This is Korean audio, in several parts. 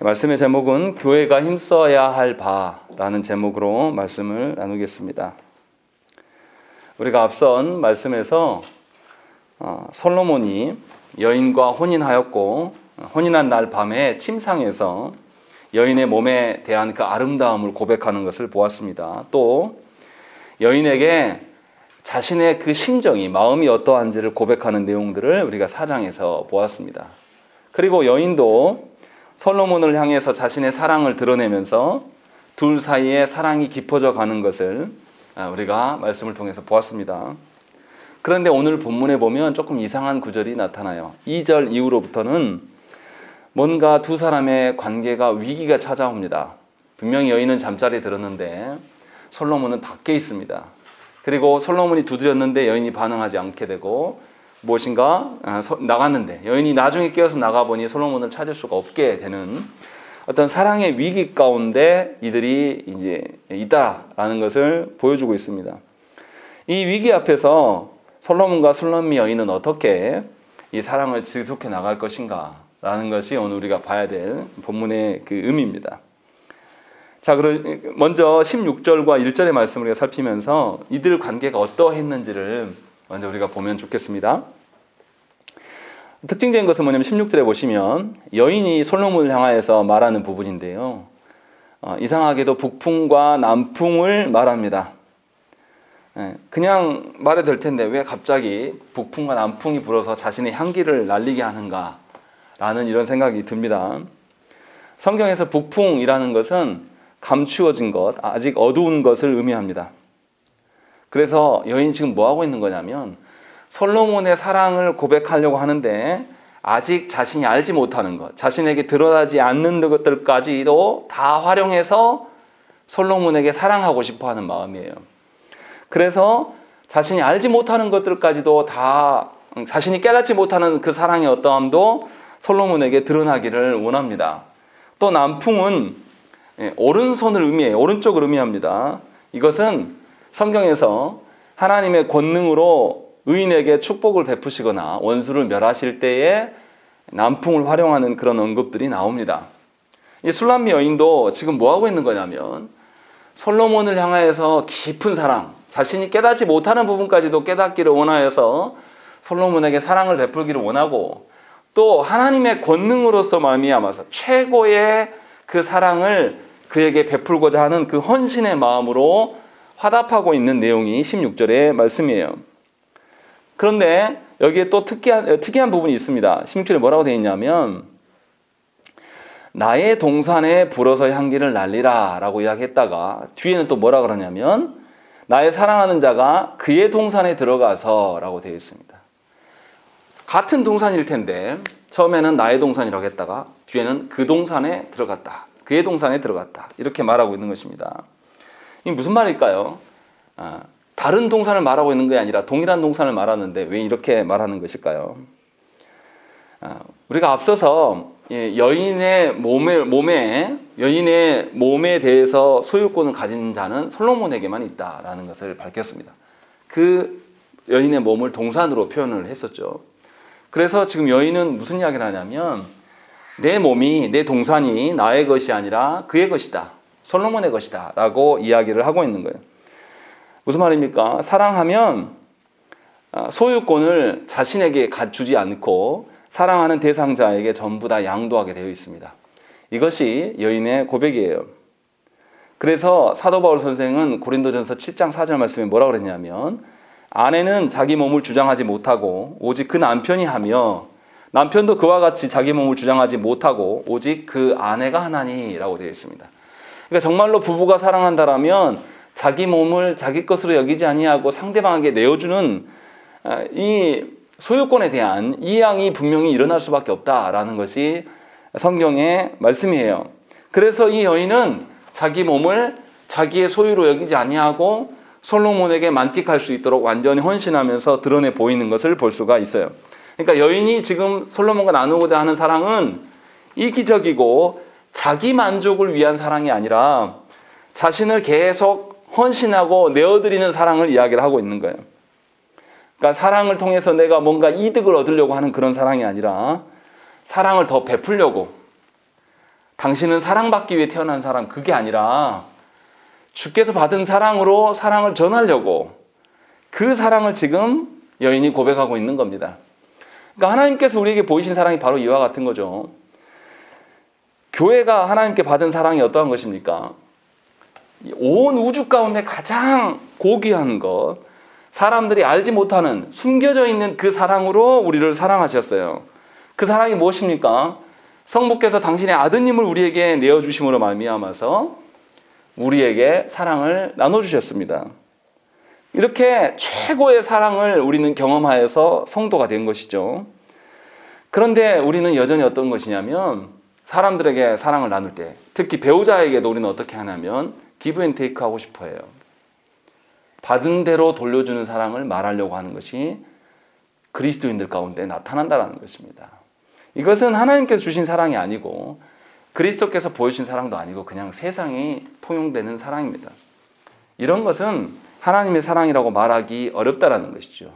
말씀의 제목은 교회가 힘써야 할 바라는 제목으로 말씀을 나누겠습니다. 우리가 앞선 말씀에서 솔로몬이 여인과 혼인하였고 혼인한 날 밤에 침상에서 여인의 몸에 대한 그 아름다움을 고백하는 것을 보았습니다. 또 여인에게 자신의 그 심정이, 마음이 어떠한지를 고백하는 내용들을 우리가 4장에서 보았습니다. 그리고 여인도 솔로몬을 향해서 자신의 사랑을 드러내면서 둘 사이에 사랑이 깊어져 가는 것을 우리가 말씀을 통해서 보았습니다. 그런데 오늘 본문에 보면 조금 이상한 구절이 나타나요. 2절 이후로부터는 뭔가 두 사람의 관계가 위기가 찾아옵니다. 분명히 여인은 잠자리에 들었는데 솔로몬은 밖에 있습니다. 그리고 솔로몬이 두드렸는데 여인이 반응하지 않게 되고 무엇인가 나갔는데 여인이 나중에 깨어서 나가보니 솔로몬을 찾을 수가 없게 되는 어떤 사랑의 위기 가운데 이들이 이제 있다라는 것을 보여주고 있습니다. 이 위기 앞에서 솔로몬과 술람미 여인은 어떻게 이 사랑을 지속해 나갈 것인가 라는 것이 오늘 우리가 봐야 될 본문의 그 의미입니다. 자, 그럼 먼저 16절과 1절의 말씀을 우리가 살피면서 이들 관계가 어떠했는지를 먼저 우리가 보면 좋겠습니다. 특징적인 것은 뭐냐면 16절에 보시면 여인이 솔로몬을 향하여서 말하는 부분인데요. 이상하게도 북풍과 남풍을 말합니다. 그냥 말해도 될 텐데 왜 갑자기 북풍과 남풍이 불어서 자신의 향기를 날리게 하는가 라는 이런 생각이 듭니다. 성경에서 북풍이라는 것은 감추어진 것, 아직 어두운 것을 의미합니다. 그래서 여인이 지금 뭐 하고 있는 거냐면 솔로몬의 사랑을 고백하려고 하는데 아직 자신이 알지 못하는 것, 자신에게 드러나지 않는 것들까지도 다 활용해서 솔로몬에게 사랑하고 싶어하는 마음이에요. 그래서 자신이 알지 못하는 것들까지도 다 자신이 깨닫지 못하는 그 사랑의 어떠함도 솔로몬에게 드러나기를 원합니다. 또 남풍은 오른손을 의미해요. 오른쪽을 의미합니다. 이것은 성경에서 하나님의 권능으로 의인에게 축복을 베푸시거나 원수를 멸하실 때에 남풍을 활용하는 그런 언급들이 나옵니다. 이 술람미 여인도 지금 뭐 하고 있는 거냐면 솔로몬을 향하여서 깊은 사랑, 자신이 깨닫지 못하는 부분까지도 깨닫기를 원하여서 솔로몬에게 사랑을 베풀기를 원하고 또 하나님의 권능으로서 말미암아서 최고의 그 사랑을 그에게 베풀고자 하는 그 헌신의 마음으로 화답하고 있는 내용이 16절의 말씀이에요. 그런데 여기에 또 특이한 부분이 있습니다. 16절에 뭐라고 되어 있냐면 나의 동산에 불어서 향기를 날리라 라고 이야기했다가 뒤에는 또 뭐라 그러냐면 나의 사랑하는 자가 그의 동산에 들어가서 라고 되어 있습니다. 같은 동산일 텐데 처음에는 나의 동산이라고 했다가 뒤에는 그 동산에 들어갔다. 그의 동산에 들어갔다. 이렇게 말하고 있는 것입니다. 이게 무슨 말일까요? 다른 동산을 말하고 있는 게 아니라 동일한 동산을 말하는데 왜 이렇게 말하는 것일까요? 우리가 앞서서 여인의 몸에 대해서 소유권을 가진 자는 솔로몬에게만 있다라는 것을 밝혔습니다. 그 여인의 몸을 동산으로 표현을 했었죠. 그래서 지금 여인은 무슨 이야기를 하냐면 내 몸이, 내 동산이 나의 것이 아니라 그의 것이다. 솔로몬의 것이다. 라고 이야기를 하고 있는 거예요. 무슨 말입니까? 사랑하면 소유권을 자신에게 주지 않고 사랑하는 대상자에게 전부 다 양도하게 되어 있습니다. 이것이 여인의 고백이에요. 그래서 사도 바울 선생은 고린도전서 7장 4절 말씀에 뭐라고 그랬냐면 아내는 자기 몸을 주장하지 못하고 오직 그 남편이 하며 남편도 그와 같이 자기 몸을 주장하지 못하고 오직 그 아내가 하나니라고 되어 있습니다. 그러니까 정말로 부부가 사랑한다라면 자기 몸을 자기 것으로 여기지 아니하고 상대방에게 내어주는 이 소유권에 대한 이양이 분명히 일어날 수밖에 없다라는 것이 성경의 말씀이에요. 그래서 이 여인은 자기 몸을 자기의 소유로 여기지 아니하고 솔로몬에게 만끽할 수 있도록 완전히 헌신하면서 드러내 보이는 것을 볼 수가 있어요. 그러니까 여인이 지금 솔로몬과 나누고자 하는 사랑은 이기적이고 자기 만족을 위한 사랑이 아니라 자신을 계속 헌신하고 내어드리는 사랑을 이야기를 하고 있는 거예요. 그러니까 사랑을 통해서 내가 뭔가 이득을 얻으려고 하는 그런 사랑이 아니라 사랑을 더 베풀려고 당신은 사랑받기 위해 태어난 사람, 그게 아니라 주께서 받은 사랑으로 사랑을 전하려고 그 사랑을 지금 여인이 고백하고 있는 겁니다. 그러니까 하나님께서 우리에게 보이신 사랑이 바로 이와 같은 거죠. 교회가 하나님께 받은 사랑이 어떠한 것입니까? 온 우주 가운데 가장 고귀한 것, 사람들이 알지 못하는 숨겨져 있는 그 사랑으로 우리를 사랑하셨어요. 그 사랑이 무엇입니까? 성부께서 당신의 아드님을 우리에게 내어주심으로 말미암아서 우리에게 사랑을 나눠주셨습니다. 이렇게 최고의 사랑을 우리는 경험하여서 성도가 된 것이죠. 그런데 우리는 여전히 어떤 것이냐면 사람들에게 사랑을 나눌 때, 특히 배우자에게도 우리는 어떻게 하냐면 기브 앤 테이크 하고 싶어 해요. 받은 대로 돌려주는 사랑을 말하려고 하는 것이 그리스도인들 가운데 나타난다는 것입니다. 이것은 하나님께서 주신 사랑이 아니고 그리스도께서 보여주신 사랑도 아니고 그냥 세상이 통용되는 사랑입니다. 이런 것은 하나님의 사랑이라고 말하기 어렵다는 것이죠.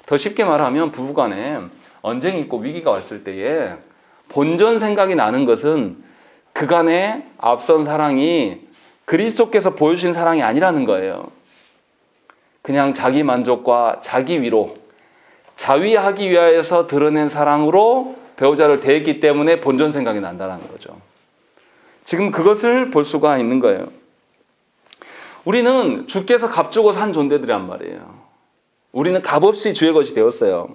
더 쉽게 말하면 부부간에 언쟁이 있고 위기가 왔을 때에 본전 생각이 나는 것은 그간의 앞선 사랑이 그리스도께서 보여주신 사랑이 아니라는 거예요. 그냥 자기 만족과 자기 위로, 자위하기 위하여서 드러낸 사랑으로 배우자를 대했기 때문에 본전 생각이 난다는 거죠. 지금 그것을 볼 수가 있는 거예요. 우리는 주께서 값주고 산 존재들이란 말이에요. 우리는 값없이 주의 것이 되었어요.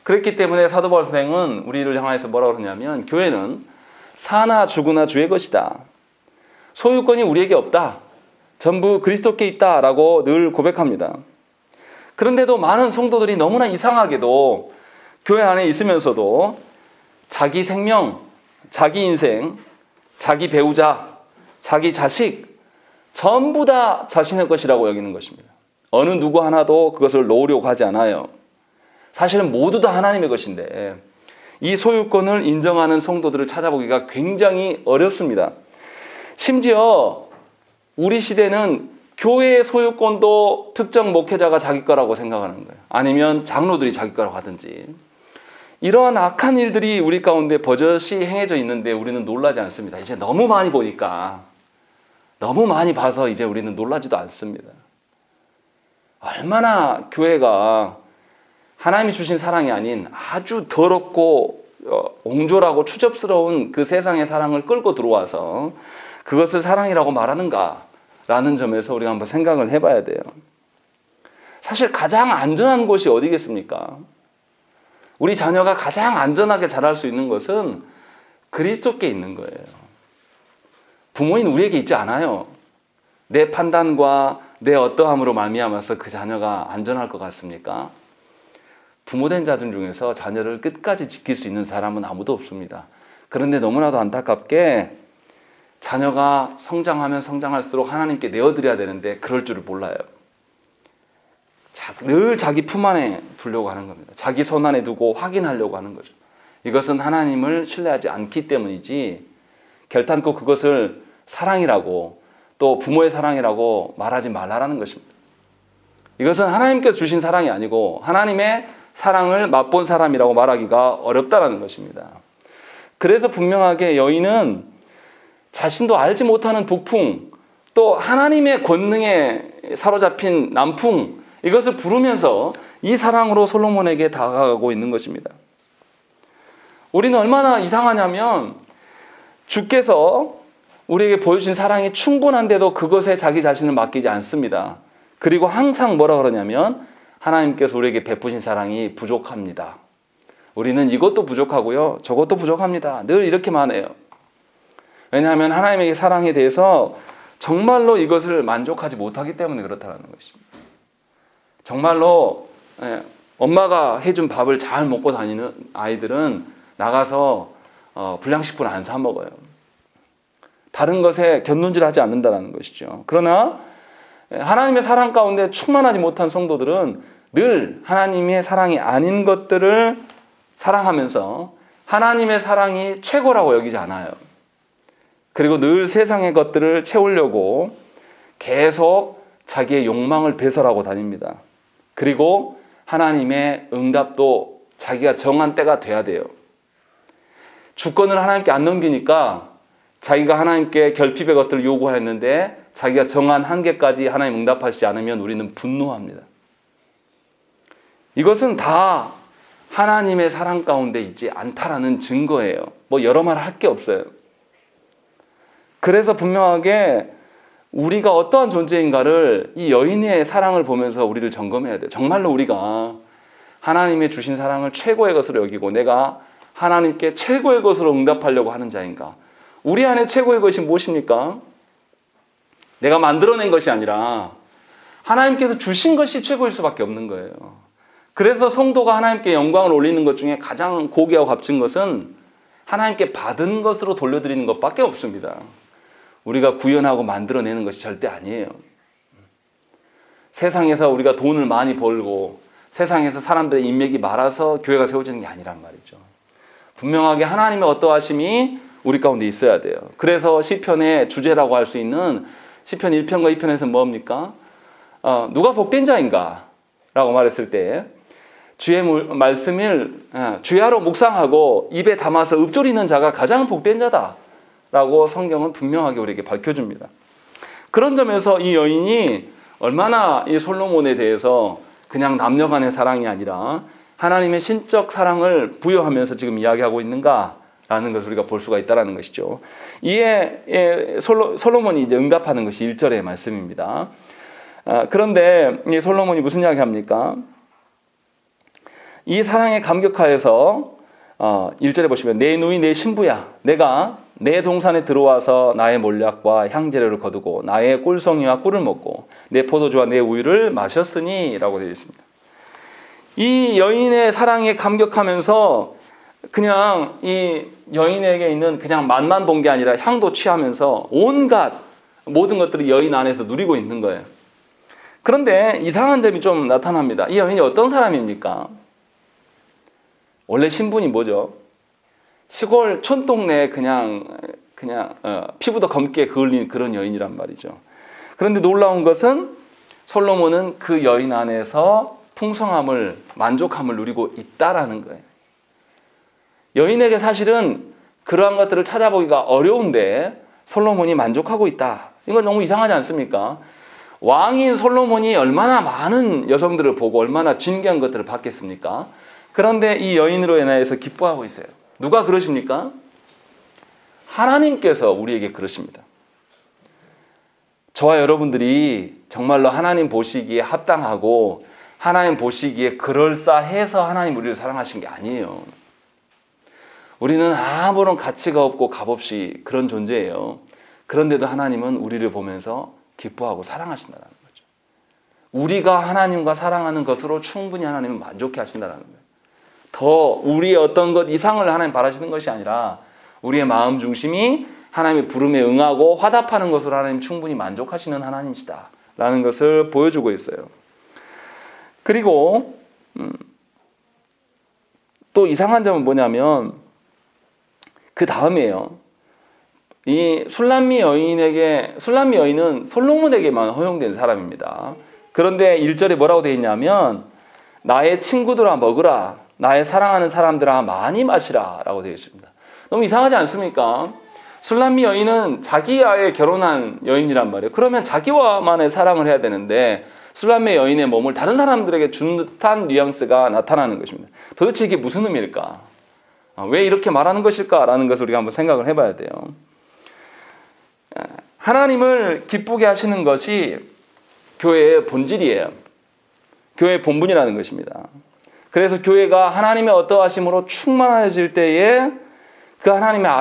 그렇기 때문에 사도 바울 선생은 우리를 향해서 뭐라고 그러냐면 교회는 사나 죽으나 주의 것이다. 소유권이 우리에게 없다. 전부 그리스도께 있다라고 늘 고백합니다. 그런데도 많은 성도들이 너무나 이상하게도 교회 안에 있으면서도 자기 생명, 자기 인생, 자기 배우자, 자기 자식 전부 다 자신의 것이라고 여기는 것입니다. 어느 누구 하나도 그것을 놓으려고 하지 않아요. 사실은 모두 다 하나님의 것인데 이 소유권을 인정하는 성도들을 찾아보기가 굉장히 어렵습니다. 심지어 우리 시대는 교회의 소유권도 특정 목회자가 자기 거라고 생각하는 거예요. 아니면 장로들이 자기 거라고 하든지. 이러한 악한 일들이 우리 가운데 버젓이 행해져 있는데 우리는 놀라지 않습니다. 이제 너무 많이 보니까, 너무 많이 봐서 이제 우리는 놀라지도 않습니다. 얼마나 교회가 하나님이 주신 사랑이 아닌 아주 더럽고 옹졸하고 추접스러운 그 세상의 사랑을 끌고 들어와서 그것을 사랑이라고 말하는가라는 점에서 우리가 한번 생각을 해봐야 돼요. 사실 가장 안전한 곳이 어디겠습니까? 우리 자녀가 가장 안전하게 자랄 수 있는 것은 그리스도께 있는 거예요. 부모인 우리에게 있지 않아요. 내 판단과 내 어떠함으로 말미암아서 그 자녀가 안전할 것 같습니까? 부모된 자들 중에서 자녀를 끝까지 지킬 수 있는 사람은 아무도 없습니다. 그런데 너무나도 안타깝게 자녀가 성장하면 성장할수록 하나님께 내어드려야 되는데 그럴 줄을 몰라요. 늘 자기 품 안에 두려고 하는 겁니다. 자기 손 안에 두고 확인하려고 하는 거죠. 이것은 하나님을 신뢰하지 않기 때문이지 결단코 그것을 사랑이라고 또 부모의 사랑이라고 말하지 말라라는 것입니다. 이것은 하나님께서 주신 사랑이 아니고 하나님의 사랑을 맛본 사람이라고 말하기가 어렵다는 것입니다. 그래서 분명하게 여인은 자신도 알지 못하는 북풍, 또 하나님의 권능에 사로잡힌 남풍, 이것을 부르면서 이 사랑으로 솔로몬에게 다가가고 있는 것입니다. 우리는 얼마나 이상하냐면 주께서 우리에게 보여주신 사랑이 충분한데도 그것에 자기 자신을 맡기지 않습니다. 그리고 항상 뭐라 그러냐면 하나님께서 우리에게 베푸신 사랑이 부족합니다. 우리는 이것도 부족하고요, 저것도 부족합니다. 늘 이렇게만 해요. 왜냐하면 하나님의 사랑에 대해서 정말로 이것을 만족하지 못하기 때문에 그렇다는 것입니다. 정말로 엄마가 해준 밥을 잘 먹고 다니는 아이들은 나가서 불량식품을 안 사 먹어요. 다른 것에 곁눈질하지 않는다는 것이죠. 그러나 하나님의 사랑 가운데 충만하지 못한 성도들은 늘 하나님의 사랑이 아닌 것들을 사랑하면서 하나님의 사랑이 최고라고 여기지 않아요. 그리고 늘 세상의 것들을 채우려고 계속 자기의 욕망을 배설하고 다닙니다. 그리고 하나님의 응답도 자기가 정한 때가 돼야 돼요. 주권을 하나님께 안 넘기니까 자기가 하나님께 결핍의 것들을 요구하였는데 자기가 정한 한계까지 하나님 응답하시지 않으면 우리는 분노합니다. 이것은 다 하나님의 사랑 가운데 있지 않다라는 증거예요. 뭐 여러 말 할 게 없어요. 그래서 분명하게 우리가 어떠한 존재인가를 이 여인의 사랑을 보면서 우리를 점검해야 돼요. 정말로 우리가 하나님의 주신 사랑을 최고의 것으로 여기고 내가 하나님께 최고의 것으로 응답하려고 하는 자인가? 우리 안에 최고의 것이 무엇입니까? 내가 만들어낸 것이 아니라 하나님께서 주신 것이 최고일 수밖에 없는 거예요. 그래서 성도가 하나님께 영광을 올리는 것 중에 가장 고귀하고 값진 것은 하나님께 받은 것으로 돌려드리는 것밖에 없습니다. 우리가 구현하고 만들어내는 것이 절대 아니에요. 세상에서 우리가 돈을 많이 벌고 세상에서 사람들의 인맥이 많아서 교회가 세워지는 게 아니란 말이죠. 분명하게 하나님의 어떠하심이 우리 가운데 있어야 돼요. 그래서 시편의 주제라고 할 수 있는 시편 1편과 2편에서는 뭡니까? 누가 복된 자인가? 라고 말했을 때 주의 말씀을 주야로 묵상하고 입에 담아서 읊조리는 자가 가장 복된 자다 라고 성경은 분명하게 우리에게 밝혀줍니다. 그런 점에서 이 여인이 얼마나 이 솔로몬에 대해서 그냥 남녀간의 사랑이 아니라 하나님의 신적 사랑을 부여하면서 지금 이야기하고 있는가라는 것을 우리가 볼 수가 있다는 것이죠. 이에 솔로몬이 이제 응답하는 것이 1절의 말씀입니다. 그런데 이 솔로몬이 무슨 이야기 합니까? 이 사랑에 감격하여서 1절에 보시면 내 누이 내 신부야 내가 내 동산에 들어와서 나의 몰약과 향재료를 거두고 나의 꿀송이와 꿀을 먹고 내 포도주와 내 우유를 마셨으니 라고 되어 있습니다. 이 여인의 사랑에 감격하면서 그냥 이 여인에게 있는 그냥 맛만 본 게 아니라 향도 취하면서 온갖 모든 것들을 여인 안에서 누리고 있는 거예요. 그런데 이상한 점이 좀 나타납니다. 이 여인이 어떤 사람입니까? 원래 신분이 뭐죠? 시골 촌동네에 그냥 피부도 검게 그을린 그런 여인이란 말이죠. 그런데 놀라운 것은 솔로몬은 그 여인 안에서 풍성함을 만족함을 누리고 있다라는 거예요. 여인에게 사실은 그러한 것들을 찾아보기가 어려운데 솔로몬이 만족하고 있다. 이건 너무 이상하지 않습니까? 왕인 솔로몬이 얼마나 많은 여성들을 보고 얼마나 진귀한 것들을 받겠습니까? 그런데 이 여인으로 인하여서 기뻐하고 있어요. 누가 그러십니까? 하나님께서 우리에게 그러십니다. 저와 여러분들이 정말로 하나님 보시기에 합당하고 하나님 보시기에 그럴싸해서 하나님 우리를 사랑하신 게 아니에요. 우리는 아무런 가치가 없고 값없이 그런 존재예요. 그런데도 하나님은 우리를 보면서 기뻐하고 사랑하신다는 거죠. 우리가 하나님과 사랑하는 것으로 충분히 하나님은 만족해 하신다는 거예요. 더 우리의 어떤 것 이상을 하나님 바라시는 것이 아니라 우리의 마음 중심이 하나님의 부름에 응하고 화답하는 것으로 하나님 충분히 만족하시는 하나님이시다 라는 것을 보여주고 있어요. 그리고 또 이상한 점은 뭐냐면 그 다음이에요. 이 술람미 여인은 솔로몬에게만 허용된 사람입니다. 그런데 1절에 뭐라고 되어 있냐면 나의 친구들아 먹으라 나의 사랑하는 사람들아 많이 마시라 라고 되어 있습니다. 너무 이상하지 않습니까? 술람미 여인은 자기와의 결혼한 여인이란 말이에요. 그러면 자기와만의 사랑을 해야 되는데 술람미 여인의 몸을 다른 사람들에게 준 듯한 뉘앙스가 나타나는 것입니다. 도대체 이게 무슨 의미일까? 왜 이렇게 말하는 것일까라는 것을 우리가 한번 생각을 해봐야 돼요. 하나님을 기쁘게 하시는 것이 교회의 본질이에요. 교회의 본분이라는 것입니다. 그래서 교회가 하나님의 어떠하심으로 충만해질 때에 그 하나님의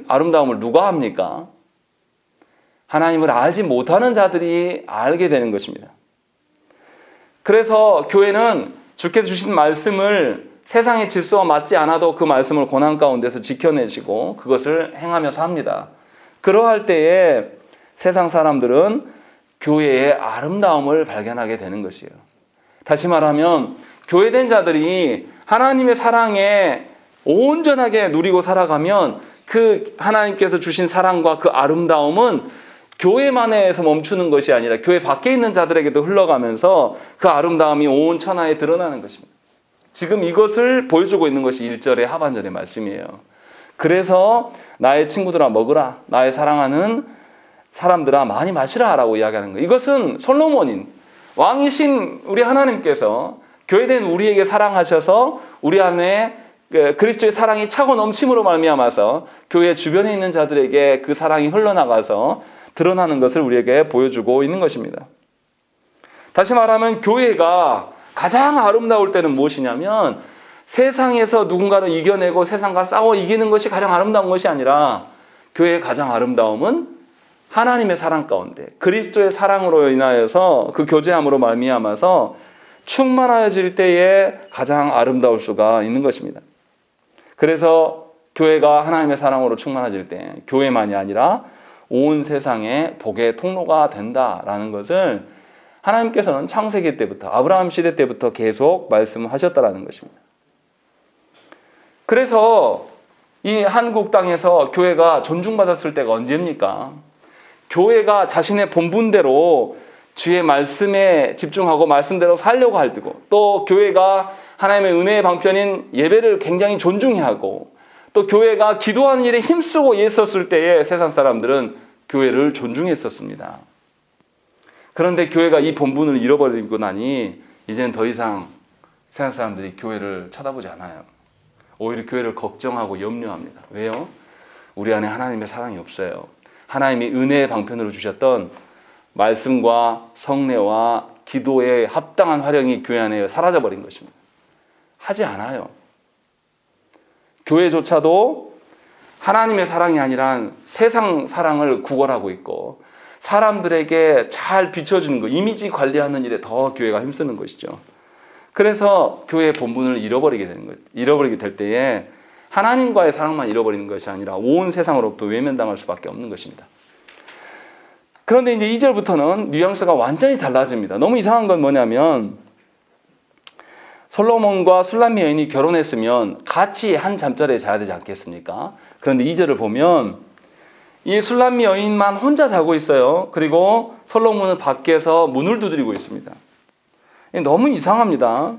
아름다움을 누가 합니까? 하나님을 알지 못하는 자들이 알게 되는 것입니다. 그래서 교회는 주께서 주신 말씀을 세상의 질서와 맞지 않아도 그 말씀을 고난 가운데서 지켜내시고 그것을 행하면서 합니다. 그러할 때에 세상 사람들은 교회의 아름다움을 발견하게 되는 것이에요. 다시 말하면 교회된 자들이 하나님의 사랑에 온전하게 누리고 살아가면 그 하나님께서 주신 사랑과 그 아름다움은 교회만에서 멈추는 것이 아니라 교회 밖에 있는 자들에게도 흘러가면서 그 아름다움이 온 천하에 드러나는 것입니다. 지금 이것을 보여주고 있는 것이 1절의 하반절의 말씀이에요. 그래서 나의 친구들아 먹으라, 나의 사랑하는 사람들아 많이 마시라 라고 이야기하는 거예요. 이것은 솔로몬인 왕이신 우리 하나님께서 교회된 우리에게 사랑하셔서 우리 안에 그리스도의 사랑이 차고 넘침으로 말미암아서 교회 주변에 있는 자들에게 그 사랑이 흘러나가서 드러나는 것을 우리에게 보여주고 있는 것입니다. 다시 말하면 교회가 가장 아름다울 때는 무엇이냐면 세상에서 누군가를 이겨내고 세상과 싸워 이기는 것이 가장 아름다운 것이 아니라 교회의 가장 아름다움은 하나님의 사랑 가운데 그리스도의 사랑으로 인하여서 그 교제함으로 말미암아서 충만해질 때에 가장 아름다울 수가 있는 것입니다. 그래서 교회가 하나님의 사랑으로 충만해질 때 교회만이 아니라 온 세상에 복의 통로가 된다라는 것을 하나님께서는 창세기 때부터 아브라함 시대 때부터 계속 말씀하셨다라는 것입니다. 그래서 이 한국 땅에서 교회가 존중받았을 때가 언제입니까? 교회가 자신의 본분대로 주의 말씀에 집중하고 말씀대로 살려고 할 때고, 또 교회가 하나님의 은혜의 방편인 예배를 굉장히 존중하고, 또 교회가 기도하는 일에 힘쓰고 있었을 때에 세상 사람들은 교회를 존중했었습니다. 그런데 교회가 이 본분을 잃어버리고 나니 이제는 더 이상 세상 사람들이 교회를 쳐다보지 않아요. 오히려 교회를 걱정하고 염려합니다. 왜요? 우리 안에 하나님의 사랑이 없어요. 하나님이 은혜의 방편으로 주셨던 말씀과 성례와 기도의 합당한 활용이 교회 안에 사라져버린 것입니다. 하지 않아요. 교회조차도 하나님의 사랑이 아니라 세상 사랑을 구걸하고 있고 사람들에게 잘 비춰주는 것, 이미지 관리하는 일에 더 교회가 힘쓰는 것이죠. 그래서 교회의 본분을 잃어버리게 되는 거예요. 잃어버리게 될 때에 하나님과의 사랑만 잃어버리는 것이 아니라 온 세상으로부터 외면당할 수밖에 없는 것입니다. 그런데 이제 2절부터는 뉘앙스가 완전히 달라집니다. 너무 이상한 건 뭐냐면 솔로몬과 술람미 여인이 결혼했으면 같이 한 잠자리에 자야 되지 않겠습니까? 그런데 2절을 보면 이 술람미 여인만 혼자 자고 있어요. 그리고 솔로몬은 밖에서 문을 두드리고 있습니다. 너무 이상합니다.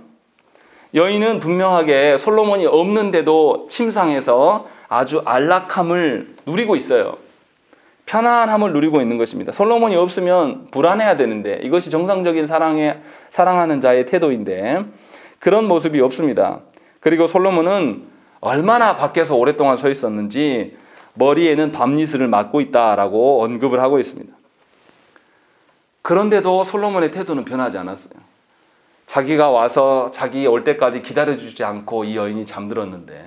여인은 분명하게 솔로몬이 없는데도 침상에서 아주 안락함을 누리고 있어요. 편안함을 누리고 있는 것입니다. 솔로몬이 없으면 불안해야 되는데 이것이 정상적인 사랑하는 자의 태도인데 그런 모습이 없습니다. 그리고 솔로몬은 얼마나 밖에서 오랫동안 서 있었는지 머리에는 밤이슬을 맞고 있다라고 언급을 하고 있습니다. 그런데도 솔로몬의 태도는 변하지 않았어요. 자기가 와서 자기 올 때까지 기다려주지 않고 이 여인이 잠들었는데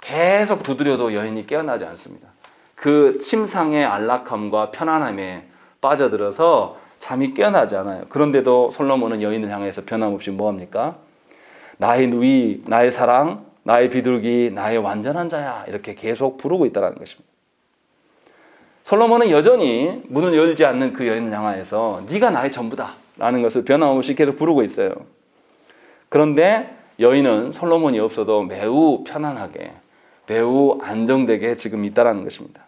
계속 두드려도 여인이 깨어나지 않습니다. 그 침상의 안락함과 편안함에 빠져들어서 잠이 깨어나지 않아요. 그런데도 솔로몬은 여인을 향해서 변함없이 뭐합니까? 나의 누이, 나의 사랑, 나의 비둘기, 나의 완전한 자야 이렇게 계속 부르고 있다는 것입니다. 솔로몬은 여전히 문을 열지 않는 그 여인을 향하여서 네가 나의 전부다 라는 것을 변함없이 계속 부르고 있어요. 그런데 여인은 솔로몬이 없어도 매우 편안하게 매우 안정되게 지금 있다는 것입니다.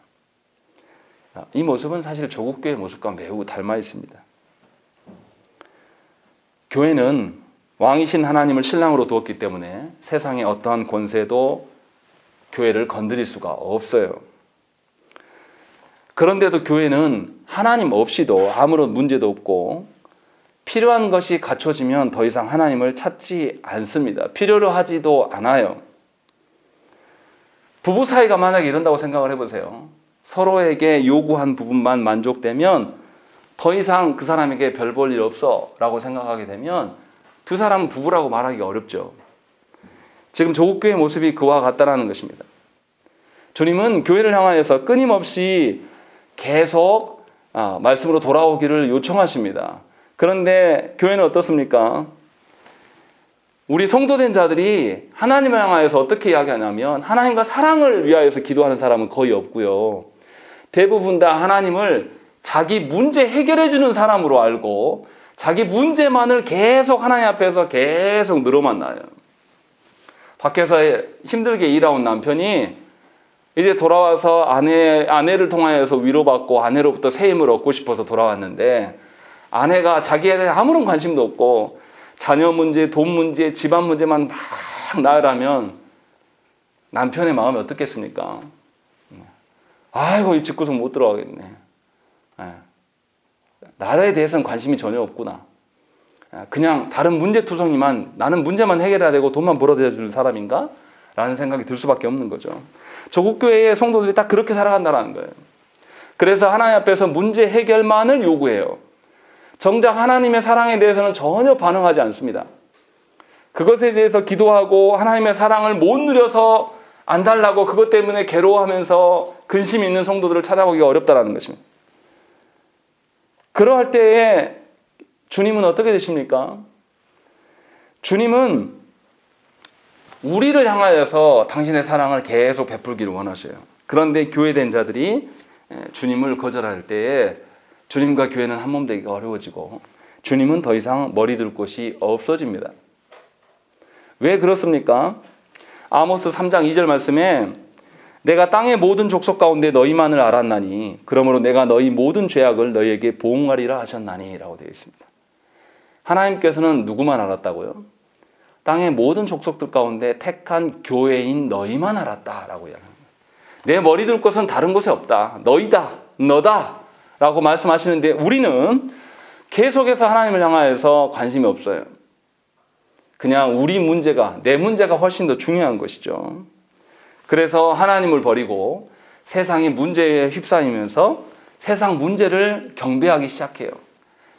이 모습은 사실 조국교회의 모습과 매우 닮아 있습니다. 교회는 왕이신 하나님을 신랑으로 두었기 때문에 세상의 어떠한 권세도 교회를 건드릴 수가 없어요. 그런데도 교회는 하나님 없이도 아무런 문제도 없고 필요한 것이 갖춰지면 더 이상 하나님을 찾지 않습니다. 필요로 하지도 않아요. 부부 사이가 만약에 이런다고 생각을 해보세요. 서로에게 요구한 부분만 만족되면 더 이상 그 사람에게 별 볼 일 없어 라고 생각하게 되면 두 사람은 부부라고 말하기가 어렵죠. 지금 조국교회의 모습이 그와 같다는 것입니다. 주님은 교회를 향하여서 끊임없이 계속 말씀으로 돌아오기를 요청하십니다. 그런데 교회는 어떻습니까? 우리 성도된 자들이 하나님을 향하여서 어떻게 이야기하냐면 하나님과 사랑을 위하여서 기도하는 사람은 거의 없고요. 대부분 다 하나님을 자기 문제 해결해 주는 사람으로 알고 자기 문제만을 계속 하나님 앞에서 계속 늘어만나요. 밖에서 힘들게 일해온 남편이 이제 돌아와서 아내를 통하여서 위로받고 아내로부터 새 힘을 얻고 싶어서 돌아왔는데 아내가 자기에 대해 아무런 관심도 없고 자녀 문제, 돈 문제, 집안 문제만 막 나열하면 남편의 마음이 어떻겠습니까? 아이고 이 집구석 못 들어가겠네. 예. 나라에 대해서는 관심이 전혀 없구나. 그냥 다른 문제투성이만, 나는 문제만 해결해야 되고 돈만 벌어들여 주는 사람인가? 라는 생각이 들 수밖에 없는 거죠. 조국 교회의 성도들이 딱 그렇게 살아간다는 거예요. 그래서 하나님 앞에서 문제 해결만을 요구해요. 정작 하나님의 사랑에 대해서는 전혀 반응하지 않습니다. 그것에 대해서 기도하고 하나님의 사랑을 못 누려서 안 달라고 그것 때문에 괴로워하면서 근심이 있는 성도들을 찾아보기가 어렵다는 것입니다. 그러할 때에 주님은 어떻게 되십니까? 주님은 우리를 향하여서 당신의 사랑을 계속 베풀기를 원하셔요. 그런데 교회된 자들이 주님을 거절할 때에 주님과 교회는 한 몸 되기가 어려워지고 주님은 더 이상 머리 둘 곳이 없어집니다. 왜 그렇습니까? 아모스 3장 2절 말씀에 내가 땅의 모든 족속 가운데 너희만을 알았나니 그러므로 내가 너희 모든 죄악을 너희에게 보응하리라 하셨나니 라고 되어 있습니다. 하나님께서는 누구만 알았다고요? 땅의 모든 족속들 가운데 택한 교회인 너희만 알았다라고 이야기합니다. 내 머리 둘 곳은 다른 곳에 없다. 너희다, 너다 라고 말씀하시는데 우리는 계속해서 하나님을 향하여서 관심이 없어요. 그냥 우리 문제가, 내 문제가 훨씬 더 중요한 것이죠. 그래서 하나님을 버리고 세상의 문제에 휩싸이면서 세상 문제를 경배하기 시작해요.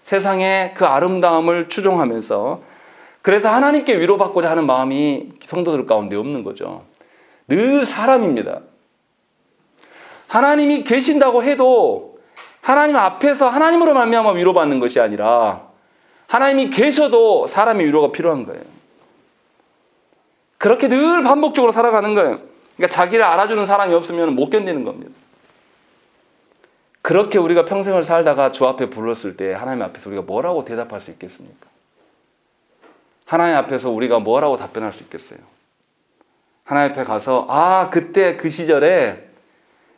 세상의 그 아름다움을 추종하면서 그래서 하나님께 위로받고자 하는 마음이 성도들 가운데 없는 거죠. 늘 사람입니다. 하나님이 계신다고 해도 하나님 앞에서 하나님으로 말미암아 위로받는 것이 아니라 하나님이 계셔도 사람의 위로가 필요한 거예요. 그렇게 늘 반복적으로 살아가는 거예요. 그러니까 자기를 알아주는 사람이 없으면 못 견디는 겁니다. 그렇게 우리가 평생을 살다가 주 앞에 불렀을 때 하나님 앞에서 우리가 뭐라고 대답할 수 있겠습니까? 하나님 앞에서 우리가 뭐라고 답변할 수 있겠어요? 하나님 앞에 가서 그때 그 시절에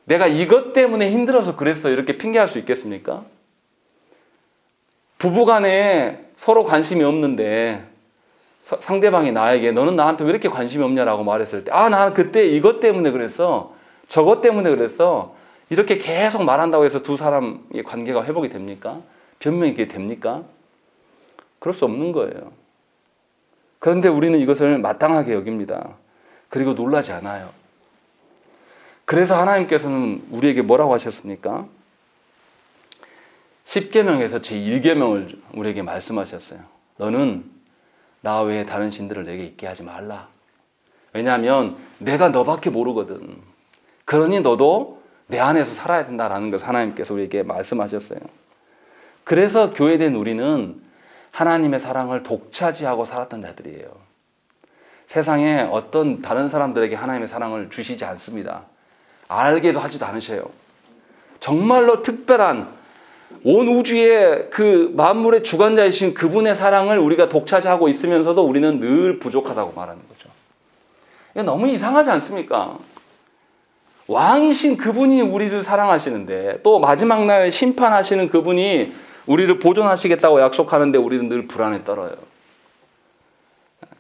내가 이것 때문에 힘들어서 그랬어 이렇게 핑계할 수 있겠습니까? 부부간에 서로 관심이 없는데 상대방이 나에게 너는 나한테 왜 이렇게 관심이 없냐라고 말했을 때 나는 그때 이것 때문에 그랬어 저것 때문에 그랬어 이렇게 계속 말한다고 해서 두 사람의 관계가 회복이 됩니까? 변명이 됩니까? 그럴 수 없는 거예요. 그런데 우리는 이것을 마땅하게 여깁니다. 그리고 놀라지 않아요. 그래서 하나님께서는 우리에게 뭐라고 하셨습니까? 10계명에서 제1계명을 우리에게 말씀하셨어요. 너는 나 외에 다른 신들을 내게 있게 하지 말라. 왜냐하면 내가 너밖에 모르거든. 그러니 너도 내 안에서 살아야 된다라는 것을 하나님께서 우리에게 말씀하셨어요. 그래서 교회된 우리는 하나님의 사랑을 독차지하고 살았던 자들이에요. 세상에 어떤 다른 사람들에게 하나님의 사랑을 주시지 않습니다. 알게도 하지도 않으셔요. 정말로 특별한 온 우주의 그 만물의 주관자이신 그분의 사랑을 우리가 독차지하고 있으면서도 우리는 늘 부족하다고 말하는 거죠. 이거 너무 이상하지 않습니까? 왕이신 그분이 우리를 사랑하시는데 또 마지막 날 심판하시는 그분이 우리를 보존하시겠다고 약속하는데 우리는 늘 불안에 떨어요.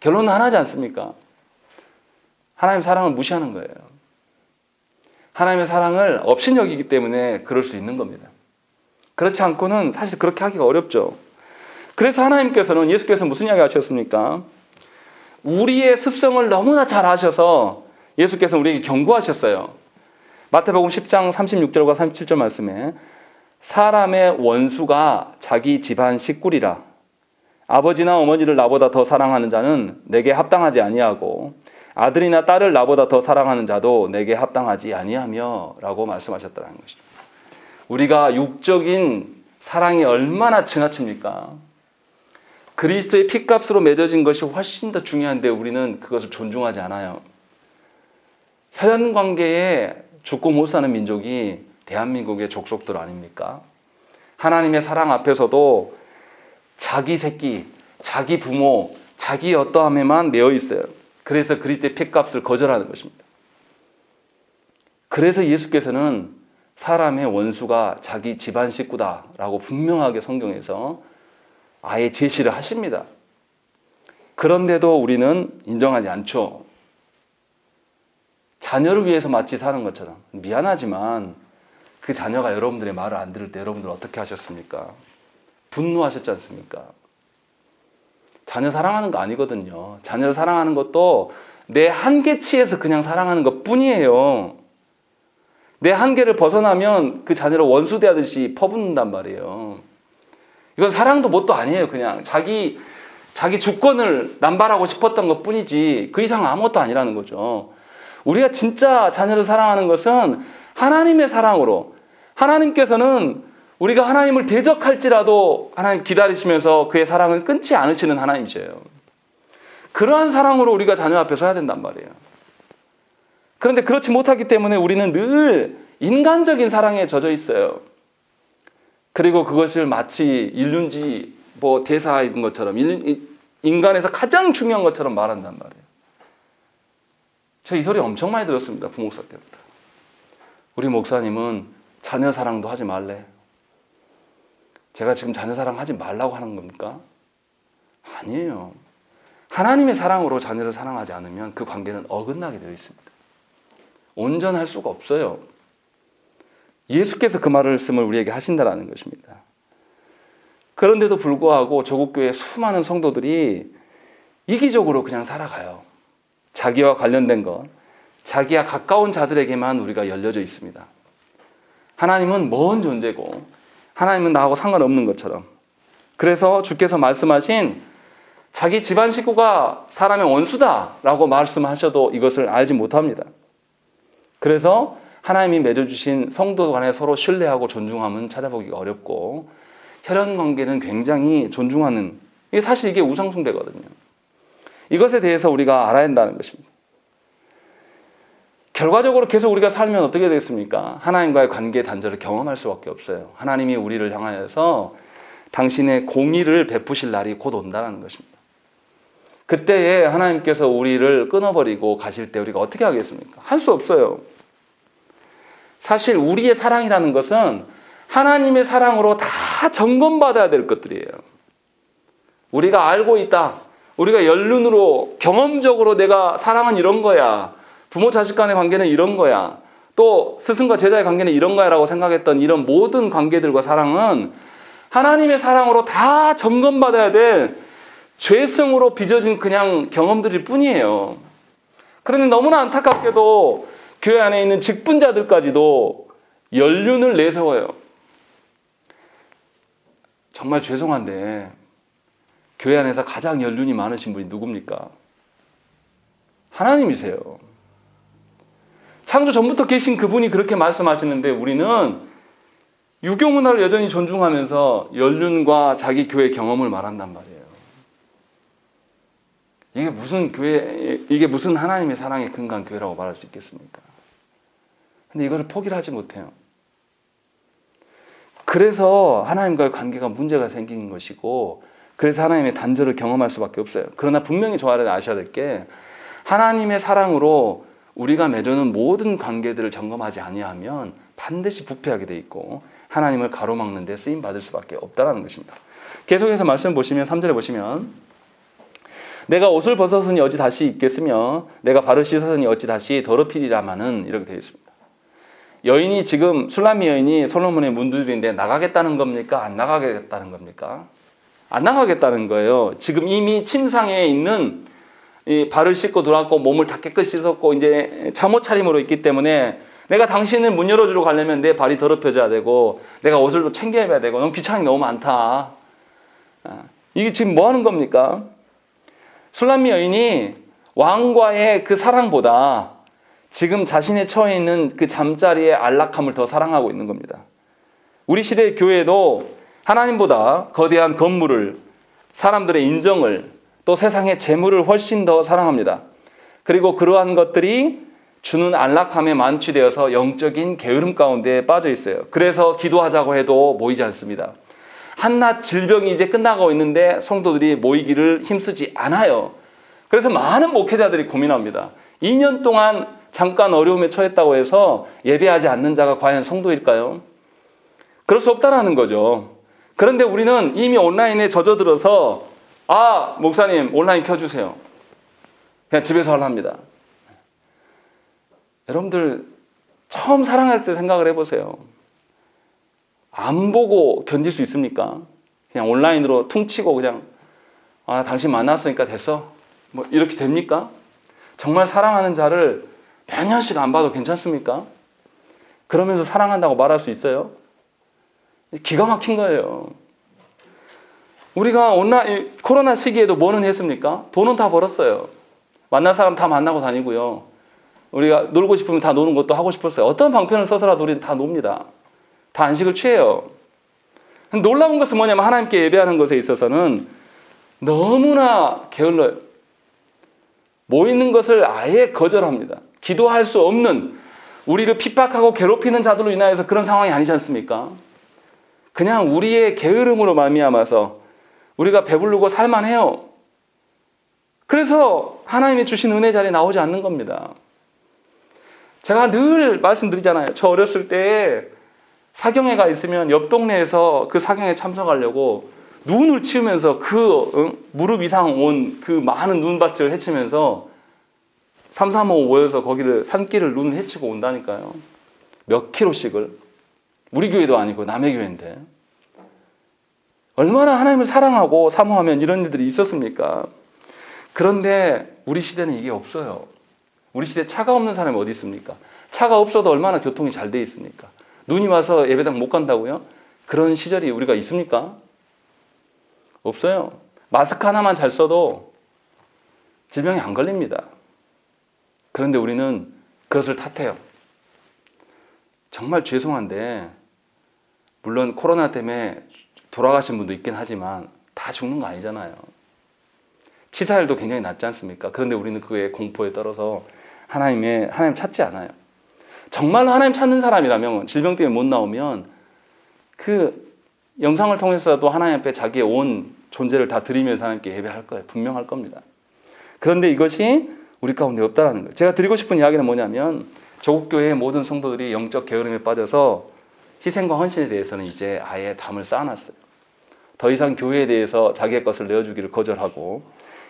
결론은 하나지 않습니까? 하나님 사랑을 무시하는 거예요. 하나님의 사랑을 업신여기기 때문에 그럴 수 있는 겁니다. 그렇지 않고는 사실 그렇게 하기가 어렵죠. 그래서 하나님께서는 예수께서 무슨 이야기 하셨습니까? 우리의 습성을 너무나 잘 아셔서 예수께서 우리에게 경고하셨어요. 마태복음 10장 36절과 37절 말씀에 사람의 원수가 자기 집안 식구리라. 아버지나 어머니를 나보다 더 사랑하는 자는 내게 합당하지 아니하고 아들이나 딸을 나보다 더 사랑하는 자도 내게 합당하지 아니하며 라고 말씀하셨다는 것입니다. 우리가 육적인 사랑이 얼마나 지나칩니까? 그리스도의 피값으로 맺어진 것이 훨씬 더 중요한데 우리는 그것을 존중하지 않아요. 혈연 관계에 죽고 못 사는 민족이 대한민국의 족속들 아닙니까? 하나님의 사랑 앞에서도 자기 새끼, 자기 부모, 자기 어떠함에만 매여 있어요. 그래서 그리스도의 피값을 거절하는 것입니다. 그래서 예수께서는 사람의 원수가 자기 집안 식구다라고 분명하게 성경에서 아예 제시를 하십니다. 그런데도 우리는 인정하지 않죠. 자녀를 위해서 마치 사는 것처럼 미안하지만 그 자녀가 여러분들의 말을 안 들을 때 여러분들 어떻게 하셨습니까? 분노하셨지 않습니까? 자녀 사랑하는 거 아니거든요. 자녀를 사랑하는 것도 내 한계치에서 그냥 사랑하는 것 뿐이에요. 내 한계를 벗어나면 그 자녀를 원수 대하듯이 퍼붓는단 말이에요. 이건 사랑도 뭣도 아니에요. 그냥 자기 주권을 남발하고 싶었던 것 뿐이지 그 이상 아무것도 아니라는 거죠. 우리가 진짜 자녀를 사랑하는 것은 하나님의 사랑으로, 하나님께서는 우리가 하나님을 대적할지라도 하나님 기다리시면서 그의 사랑을 끊지 않으시는 하나님이세요. 그러한 사랑으로 우리가 자녀 앞에 서야 된단 말이에요. 그런데 그렇지 못하기 때문에 우리는 늘 인간적인 사랑에 젖어 있어요. 그리고 그것을 마치 인륜지 대사인 것처럼 인간에서 가장 중요한 것처럼 말한단 말이에요. 저 이 소리 엄청 많이 들었습니다. 부목사 때부터. 우리 목사님은 자녀 사랑도 하지 말래. 제가 지금 자녀 사랑 하지 말라고 하는 겁니까? 아니에요. 하나님의 사랑으로 자녀를 사랑하지 않으면 그 관계는 어긋나게 되어 있습니다. 온전할 수가 없어요. 예수께서 그 말씀을 우리에게 하신다라는 것입니다. 그런데도 불구하고 조국교회 수많은 성도들이 이기적으로 그냥 살아가요. 자기와 관련된 것, 자기와 가까운 자들에게만 우리가 열려져 있습니다. 하나님은 먼 존재고 하나님은 나하고 상관없는 것처럼. 그래서 주께서 말씀하신 자기 집안 식구가 사람의 원수다라고 말씀하셔도 이것을 알지 못합니다. 그래서 하나님이 맺어주신 성도 간에 서로 신뢰하고 존중함은 찾아보기가 어렵고 혈연 관계는 굉장히 존중하는, 사실 이게 우상숭배거든요. 이것에 대해서 우리가 알아야 한다는 것입니다. 결과적으로 계속 우리가 살면 어떻게 되겠습니까? 하나님과의 관계 단절을 경험할 수밖에 없어요. 하나님이 우리를 향하여서 당신의 공의를 베푸실 날이 곧 온다는 것입니다. 그때에 하나님께서 우리를 끊어버리고 가실 때 우리가 어떻게 하겠습니까? 할 수 없어요. 사실 우리의 사랑이라는 것은 하나님의 사랑으로 다 점검받아야 될 것들이에요. 우리가 알고 있다. 우리가 연륜으로 경험적으로 내가 사랑은 이런 거야. 부모 자식 간의 관계는 이런 거야. 또 스승과 제자의 관계는 이런 거야 라고 생각했던 이런 모든 관계들과 사랑은 하나님의 사랑으로 다 점검받아야 될 죄성으로 빚어진 그냥 경험들일 뿐이에요. 그런데 너무나 안타깝게도 교회 안에 있는 직분자들까지도 연륜을 내세워요. 정말 죄송한데 교회 안에서 가장 연륜이 많으신 분이 누굽니까? 하나님이세요. 창조 전부터 계신 그분이 그렇게 말씀하시는데 우리는 유교 문화를 여전히 존중하면서 연륜과 자기 교회 경험을 말한단 말이에요. 이게 무슨 하나님의 사랑의 근간 교회라고 말할 수 있겠습니까? 근데 이거를 포기를 하지 못해요. 그래서 하나님과의 관계가 문제가 생긴 것이고, 그래서 하나님의 단절을 경험할 수밖에 없어요. 그러나 분명히 저 안에 아셔야 될 게, 하나님의 사랑으로 우리가 맺어놓은 모든 관계들을 점검하지 아니하면 반드시 부패하게 돼 있고 하나님을 가로막는 데 쓰임 받을 수밖에 없다는 것입니다. 계속해서 말씀 보시면 3절에 보시면 내가 옷을 벗었으니 어찌 다시 입겠으며 내가 발을 씻었으니 어찌 다시 더럽히리라마는 이렇게 되어 있습니다. 여인이 지금 술람미 여인이 솔로몬의 문두들인데 나가겠다는 겁니까? 안 나가겠다는 겁니까? 안 나가겠다는 거예요. 지금 이미 침상에 있는 발을 씻고 들어왔고 몸을 다 깨끗이 씻었고 이제 잠옷 차림으로 있기 때문에 내가 당신을 문 열어주러 가려면 내 발이 더럽혀져야 되고 내가 옷을 또 챙겨야 되고 너무 귀찮은 게 너무 많다. 이게 지금 뭐 하는 겁니까? 술람미 여인이 왕과의 그 사랑보다 지금 자신의 처해 있는 그 잠자리의 안락함을 더 사랑하고 있는 겁니다. 우리 시대의 교회도 하나님보다 거대한 건물을, 사람들의 인정을, 또 세상의 재물을 훨씬 더 사랑합니다. 그리고 그러한 것들이 주는 안락함에 만취되어서 영적인 게으름 가운데 빠져 있어요. 그래서 기도하자고 해도 모이지 않습니다. 한낱 질병이 이제 끝나고 있는데 성도들이 모이기를 힘쓰지 않아요. 그래서 많은 목회자들이 고민합니다. 2년 동안 잠깐 어려움에 처했다고 해서 예배하지 않는 자가 과연 성도일까요? 그럴 수 없다라는 거죠. 그런데 우리는 이미 온라인에 젖어들어서 목사님 온라인 켜주세요. 그냥 집에서 하랍니다. 여러분들 처음 사랑할 때 생각을 해보세요. 안 보고 견딜 수 있습니까? 그냥 온라인으로 퉁치고 그냥 당신 만났으니까 됐어. 뭐 이렇게 됩니까? 정말 사랑하는 자를 몇 년씩 안 봐도 괜찮습니까? 그러면서 사랑한다고 말할 수 있어요? 기가 막힌 거예요. 우리가 온라인 코로나 시기에도 뭐는 했습니까? 돈은 다 벌었어요. 만날 사람 다 만나고 다니고요. 우리가 놀고 싶으면 다 노는 것도 하고 싶었어요. 어떤 방편을 써서라도 우리는 다 놉니다. 다 안식을 취해요. 놀라운 것은 뭐냐면 하나님께 예배하는 것에 있어서는 너무나 게을러요. 모이는 것을 아예 거절합니다. 기도할 수 없는, 우리를 핍박하고 괴롭히는 자들로 인하여서 그런 상황이 아니지 않습니까? 그냥 우리의 게으름으로 말미암아서 우리가 배부르고 살만해요. 그래서 하나님이 주신 은혜 자리에 나오지 않는 겁니다. 제가 늘 말씀드리잖아요. 저 어렸을 때 사경회가 있으면 옆 동네에서 그 사경회에 참석하려고 눈을 치우면서 무릎 이상 온 그 많은 눈밭을 헤치면서 3, 4, 5 모여서 거기를 산길을 눈을 헤치고 온다니까요. 몇 킬로씩을. 우리 교회도 아니고 남의 교회인데. 얼마나 하나님을 사랑하고 사모하면 이런 일들이 있었습니까? 그런데 우리 시대는 이게 없어요. 우리 시대에 차가 없는 사람이 어디 있습니까? 차가 없어도 얼마나 교통이 잘 돼 있습니까? 눈이 와서 예배당 못 간다고요? 그런 시절이 우리가 있습니까? 없어요. 마스크 하나만 잘 써도 질병이 안 걸립니다. 그런데 우리는 그것을 탓해요. 정말 죄송한데, 물론 코로나 때문에 돌아가신 분도 있긴 하지만 다 죽는 거 아니잖아요. 치사율도 굉장히 낮지 않습니까? 그런데 우리는 그의 공포에 떨어서 하나님 찾지 않아요. 정말로 하나님 찾는 사람이라면, 질병 때문에 못 나오면 그 영상을 통해서도 하나님 앞에 자기의 온 존재를 다 드리면서 하나님께 예배할 거예요. 분명할 겁니다. 그런데 이것이 우리 가운데 없다라는 거예요. 제가 드리고 싶은 이야기는 뭐냐면, 조국교회의 모든 성도들이 영적 게으름에 빠져서 희생과 헌신에 대해서는 이제 아예 담을 쌓아놨어요. 더 이상 교회에 대해서 자기의 것을 내어주기를 거절하고,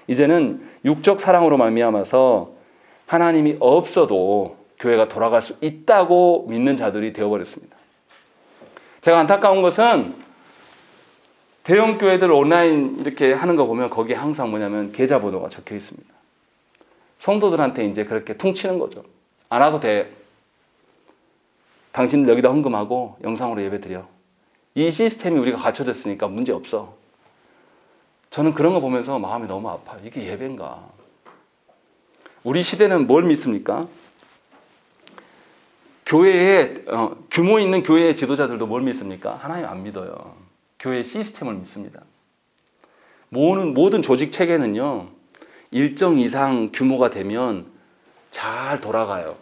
이제는 육적 사랑으로 말미암아서 하나님이 없어도 교회가 돌아갈 수 있다고 믿는 자들이 되어버렸습니다. 제가 안타까운 것은 대형 교회들 온라인 이렇게 하는 거 보면 거기에 항상 뭐냐면 계좌번호가 적혀 있습니다. 성도들한테 이제 그렇게 퉁치는 거죠. 안 와도 돼. 당신들 여기다 헌금하고 영상으로 예배 드려. 이 시스템이 우리가 갖춰졌으니까 문제 없어. 저는 그런 거 보면서 마음이 너무 아파요. 이게 예배인가? 우리 시대는 뭘 믿습니까? 교회에 규모 있는 교회의 지도자들도 뭘 믿습니까? 하나님 안 믿어요. 교회의 시스템을 믿습니다. 모든 조직 체계는요, 일정 이상 규모가 되면 잘 돌아가요.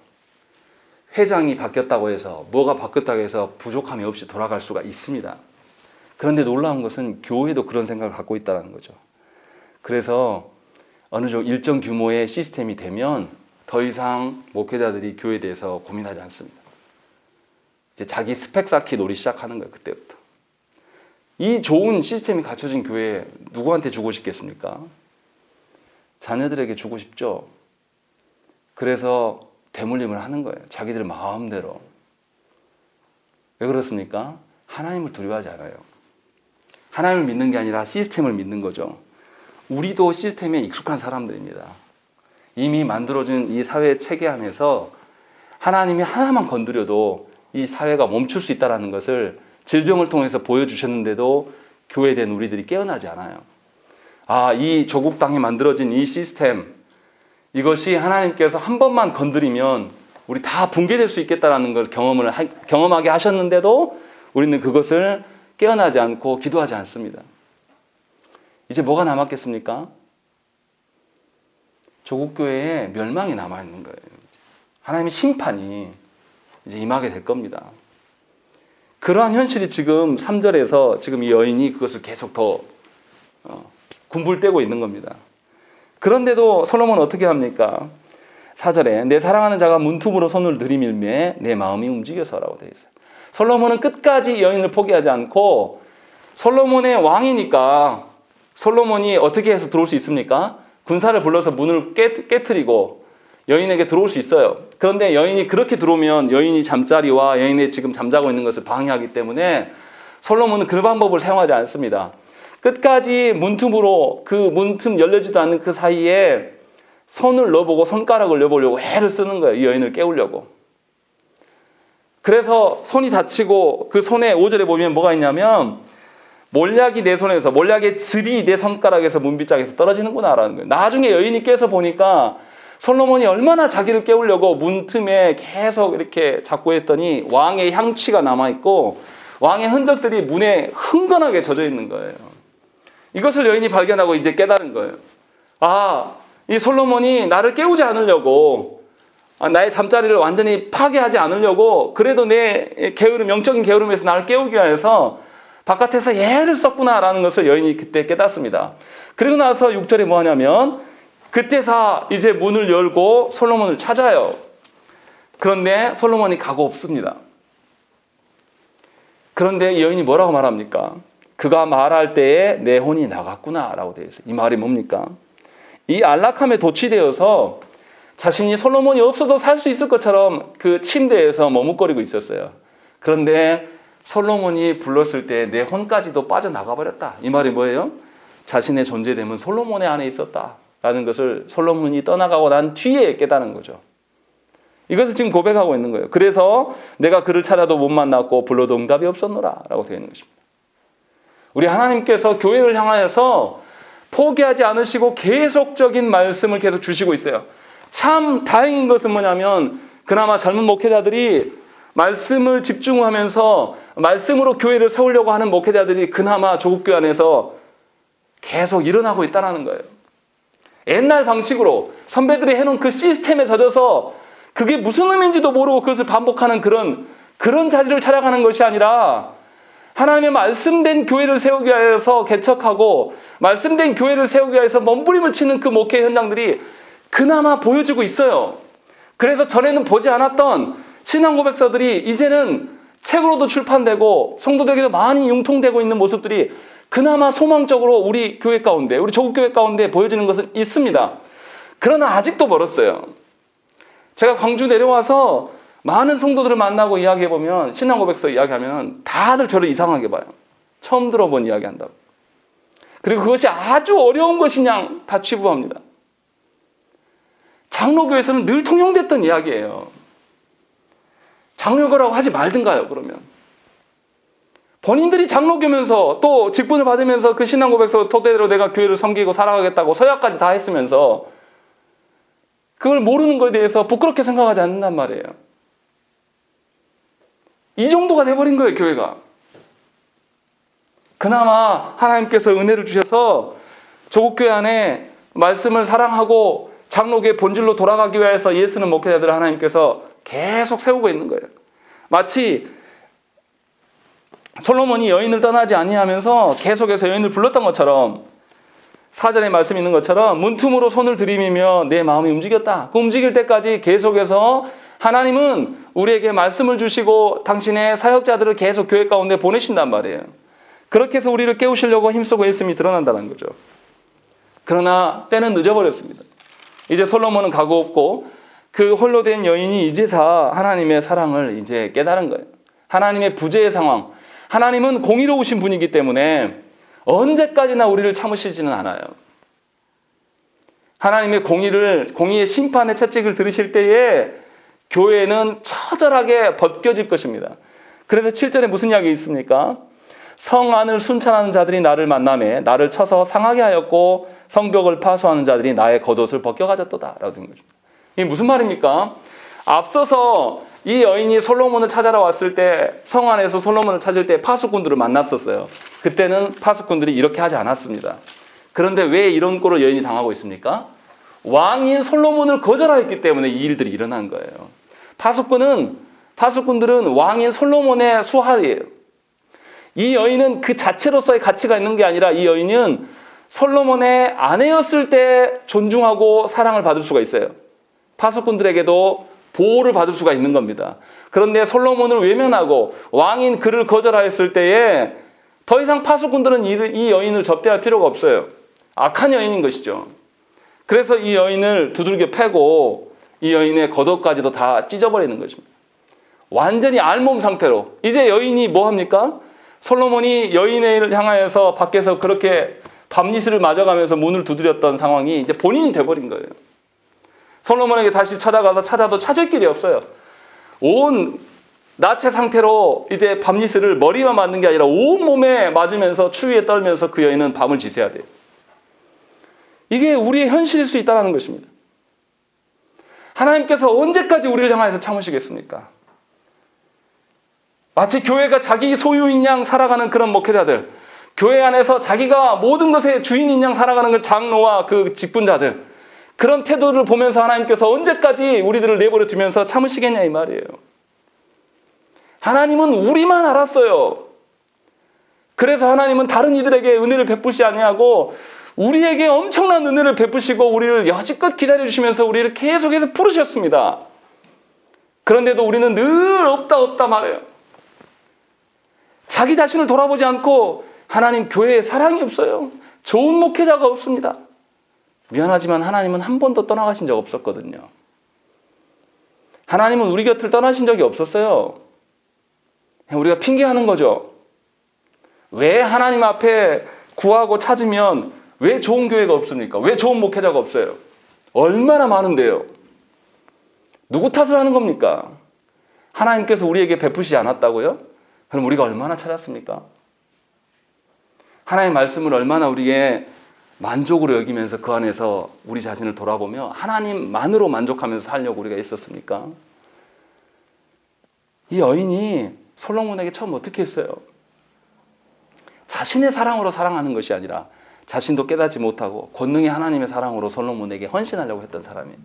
회장이 바뀌었다고 해서, 뭐가 바뀌었다고 해서 부족함이 없이 돌아갈 수가 있습니다. 그런데 놀라운 것은 교회도 그런 생각을 갖고 있다는 거죠. 그래서 어느 정도 일정 규모의 시스템이 되면 더 이상 목회자들이 교회에 대해서 고민하지 않습니다. 이제 자기 스펙 쌓기 놀이 시작하는 거예요. 그때부터. 이 좋은 시스템이 갖춰진 교회에 누구한테 주고 싶겠습니까? 자녀들에게 주고 싶죠. 그래서 대물림을 하는 거예요. 자기들 마음대로. 왜 그렇습니까? 하나님을 두려워하지 않아요. 하나님을 믿는 게 아니라 시스템을 믿는 거죠. 우리도 시스템에 익숙한 사람들입니다. 이미 만들어진 이 사회 체계 안에서 하나님이 하나만 건드려도 이 사회가 멈출 수 있다는 것을 질병을 통해서 보여주셨는데도 교회된 우리들이 깨어나지 않아요. 이 조국 땅에 만들어진 이 시스템, 이것이 하나님께서 한 번만 건드리면 우리 다 붕괴될 수 있겠다라는 걸 경험하게 하셨는데도 우리는 그것을 깨어나지 않고 기도하지 않습니다. 이제 뭐가 남았겠습니까? 조국교회에 멸망이 남아있는 거예요. 하나님의 심판이 이제 임하게 될 겁니다. 그러한 현실이 지금 3절에서 지금 이 여인이 그것을 계속 더 군불대고 있는 겁니다. 그런데도 솔로몬은 어떻게 합니까? 4절에 내 사랑하는 자가 문틈으로 손을 들이밀매 내 마음이 움직여서라고 되어 있어요. 솔로몬은 끝까지 여인을 포기하지 않고, 솔로몬의 왕이니까 솔로몬이 어떻게 해서 들어올 수 있습니까? 군사를 불러서 문을 깨트리고 여인에게 들어올 수 있어요. 그런데 여인이 그렇게 들어오면 여인이 잠자리와 여인이 지금 잠자고 있는 것을 방해하기 때문에 솔로몬은 그 방법을 사용하지 않습니다. 끝까지 문틈으로 그 문틈 열려지도 않는 그 사이에 손을 넣어보고 손가락을 넣어보려고 애를 쓰는 거예요. 이 여인을 깨우려고. 그래서 손이 다치고 그 손에 5절에 보면 뭐가 있냐면 몰약이 내 손에서, 몰약의 즙이 내 손가락에서 문빗장에서 떨어지는구나 라는 거예요. 나중에 여인이 깨서 보니까 솔로몬이 얼마나 자기를 깨우려고 문틈에 계속 이렇게 잡고 했더니 왕의 향취가 남아있고 왕의 흔적들이 문에 흥건하게 젖어 있는 거예요. 이것을 여인이 발견하고 이제 깨달은 거예요. 아, 이 솔로몬이 나를 깨우지 않으려고, 나의 잠자리를 완전히 파괴하지 않으려고 그래도 내 게으름, 영적인 게으름에서 나를 깨우기 위해서 바깥에서 애를 썼구나라는 것을 여인이 그때 깨닫습니다. 그리고 나서 6절에 뭐 하냐면 그때서 이제 문을 열고 솔로몬을 찾아요. 그런데 솔로몬이 가고 없습니다. 그런데 여인이 뭐라고 말합니까? 그가 말할 때에 내 혼이 나갔구나 라고 되어 있어요. 이 말이 뭡니까? 이 안락함에 도취되어서 자신이 솔로몬이 없어도 살 수 있을 것처럼 그 침대에서 머뭇거리고 있었어요. 그런데 솔로몬이 불렀을 때 내 혼까지도 빠져나가 버렸다. 이 말이 뭐예요? 자신의 존재됨은 솔로몬의 안에 있었다라는 것을 솔로몬이 떠나가고 난 뒤에 깨달은 거죠. 이것을 지금 고백하고 있는 거예요. 그래서 내가 그를 찾아도 못 만났고 불러도 응답이 없었노라 라고 되어 있는 것입니다. 우리 하나님께서 교회를 향하여서 포기하지 않으시고 계속적인 말씀을 계속 주시고 있어요. 참 다행인 것은 뭐냐면 그나마 젊은 목회자들이 말씀을 집중하면서 말씀으로 교회를 세우려고 하는 목회자들이 그나마 조국교회 안에서 계속 일어나고 있다는 거예요. 옛날 방식으로 선배들이 해놓은 그 시스템에 젖어서 그게 무슨 의미인지도 모르고 그것을 반복하는 그런 자질을 찾아가는 것이 아니라 하나님의 말씀된 교회를 세우기 위해서 개척하고 말씀된 교회를 세우기 위해서 몸부림을 치는 그 목회 현장들이 그나마 보여지고 있어요. 그래서 전에는 보지 않았던 신앙 고백서들이 이제는 책으로도 출판되고 성도들에게도 많이 융통되고 있는 모습들이 그나마 소망적으로 우리 교회 가운데, 우리 조국교회 가운데 보여지는 것은 있습니다. 그러나 아직도 멀었어요. 제가 광주 내려와서 많은 성도들을 만나고 이야기해보면 신앙 고백서 이야기하면 다들 저를 이상하게 봐요. 처음 들어본 이야기 한다고. 그리고 그것이 아주 어려운 것이냐 다 취부합니다. 장로교에서는 늘 통용됐던 이야기예요. 장로교라고 하지 말든가요, 그러면. 본인들이 장로교면서 또 직분을 받으면서 그 신앙 고백서 토대로 내가 교회를 섬기고 살아가겠다고 서약까지 다 했으면서 그걸 모르는 것에 대해서 부끄럽게 생각하지 않는단 말이에요. 이 정도가 돼버린 거예요, 교회가. 그나마 하나님께서 은혜를 주셔서 조국교회 안에 말씀을 사랑하고 장로교의 본질로 돌아가기 위해서 예수는 목회자들을 하나님께서 계속 세우고 있는 거예요. 마치 솔로몬이 여인을 떠나지 아니하면서 계속해서 여인을 불렀던 것처럼 4절에 말씀이 있는 것처럼 문틈으로 손을 들이미며 내 마음이 움직였다. 그 움직일 때까지 계속해서 하나님은 우리에게 말씀을 주시고 당신의 사역자들을 계속 교회 가운데 보내신단 말이에요. 그렇게 해서 우리를 깨우시려고 힘쓰고 있음이 드러난다는 거죠. 그러나 때는 늦어버렸습니다. 이제 솔로몬은 가고 없고 그 홀로 된 여인이 이제서 하나님의 사랑을 이제 깨달은 거예요. 하나님의 부재의 상황. 하나님은 공의로우신 분이기 때문에 언제까지나 우리를 참으시지는 않아요. 하나님의 공의의 심판의 채찍을 들으실 때에 교회는 처절하게 벗겨질 것입니다. 그래서 7절에 무슨 이야기 있습니까? 성 안을 순찰하는 자들이 나를 만나매 나를 쳐서 상하게 하였고 성벽을 파수하는 자들이 나의 겉옷을 벗겨가졌도다 라고 된 거죠. 이게 무슨 말입니까? 앞서서 이 여인이 솔로몬을 찾아라 왔을 때 성 안에서 솔로몬을 찾을 때 파수꾼들을 만났었어요. 그때는 파수꾼들이 이렇게 하지 않았습니다. 그런데 왜 이런 꼴을 여인이 당하고 있습니까? 왕인 솔로몬을 거절하였기 때문에 이 일들이 일어난 거예요. 파수꾼들은 왕인 솔로몬의 수하예요. 이 여인은 그 자체로서의 가치가 있는 게 아니라 이 여인은 솔로몬의 아내였을 때 존중하고 사랑을 받을 수가 있어요. 파수꾼들에게도 보호를 받을 수가 있는 겁니다. 그런데 솔로몬을 외면하고 왕인 그를 거절하였을 때에 더 이상 파수꾼들은 이 여인을 접대할 필요가 없어요. 악한 여인인 것이죠. 그래서 이 여인을 두들겨 패고 이 여인의 겉옷까지도 다 찢어버리는 것입니다. 완전히 알몸 상태로. 이제 여인이 뭐 합니까? 솔로몬이 여인을 향하여서 밖에서 그렇게 밤니스를 맞아가면서 문을 두드렸던 상황이 이제 본인이 돼버린 거예요. 솔로몬에게 다시 찾아가서 찾아도 찾을 길이 없어요. 온 나체 상태로 이제 밤니스를 머리만 맞는 게 아니라 온 몸에 맞으면서 추위에 떨면서 그 여인은 밤을 지새야 돼요. 이게 우리의 현실일 수 있다는 것입니다. 하나님께서 언제까지 우리를 향해서 참으시겠습니까? 마치 교회가 자기 소유인 양 살아가는 그런 목회자들, 교회 안에서 자기가 모든 것의 주인인 양 살아가는 그 장로와 그 직분자들, 그런 태도를 보면서 하나님께서 언제까지 우리들을 내버려 두면서 참으시겠냐 이 말이에요. 하나님은 우리만 알았어요. 그래서 하나님은 다른 이들에게 은혜를 베푸시 아니하고 우리에게 엄청난 은혜를 베푸시고 우리를 여지껏 기다려주시면서 우리를 계속해서 부르셨습니다. 그런데도 우리는 늘 없다 말해요. 자기 자신을 돌아보지 않고 하나님 교회에 사랑이 없어요. 좋은 목회자가 없습니다. 미안하지만 하나님은 한 번도 떠나가신 적 없었거든요. 하나님은 우리 곁을 떠나신 적이 없었어요. 우리가 핑계하는 거죠. 왜 하나님 앞에 구하고 찾으면 왜 좋은 교회가 없습니까? 왜 좋은 목회자가 없어요? 얼마나 많은데요. 누구 탓을 하는 겁니까? 하나님께서 우리에게 베푸시지 않았다고요? 그럼 우리가 얼마나 찾았습니까? 하나님의 말씀을 얼마나 우리에게 만족으로 여기면서 그 안에서 우리 자신을 돌아보며 하나님만으로 만족하면서 살려고 우리가 있었습니까? 이 여인이 솔로몬에게 처음 어떻게 했어요? 자신의 사랑으로 사랑하는 것이 아니라 자신도 깨닫지 못하고 권능의 하나님의 사랑으로 솔로몬에게 헌신하려고 했던 사람이에요.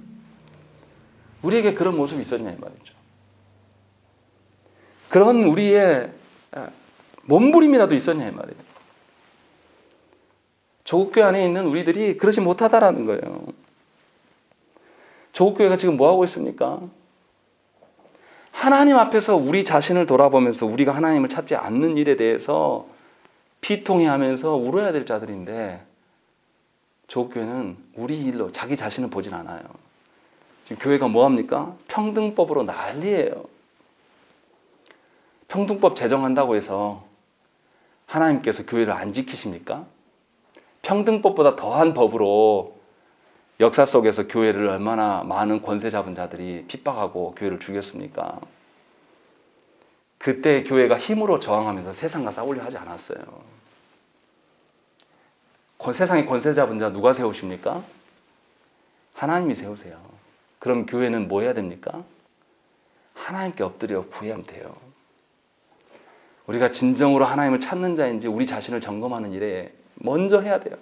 우리에게 그런 모습이 있었냐 이 말이죠. 그런 우리의 몸부림이라도 있었냐 이 말이에요. 조국교회 안에 있는 우리들이 그러지 못하다라는 거예요. 조국교회가 지금 뭐하고 있습니까? 하나님 앞에서 우리 자신을 돌아보면서 우리가 하나님을 찾지 않는 일에 대해서 비통해하면서 울어야 될 자들인데 조국교회는 우리 일로 자기 자신을 보진 않아요. 지금 교회가 뭐합니까? 평등법으로 난리예요. 평등법 제정한다고 해서 하나님께서 교회를 안 지키십니까? 평등법보다 더한 법으로 역사 속에서 교회를 얼마나 많은 권세 잡은 자들이 핍박하고 교회를 죽였습니까? 그때 교회가 힘으로 저항하면서 세상과 싸우려 하지 않았어요. 세상에 권세 잡은 자 누가 세우십니까? 하나님이 세우세요. 그럼 교회는 뭐 해야 됩니까? 하나님께 엎드려 구해야 돼요. 우리가 진정으로 하나님을 찾는 자인지 우리 자신을 점검하는 일에 먼저 해야 돼요.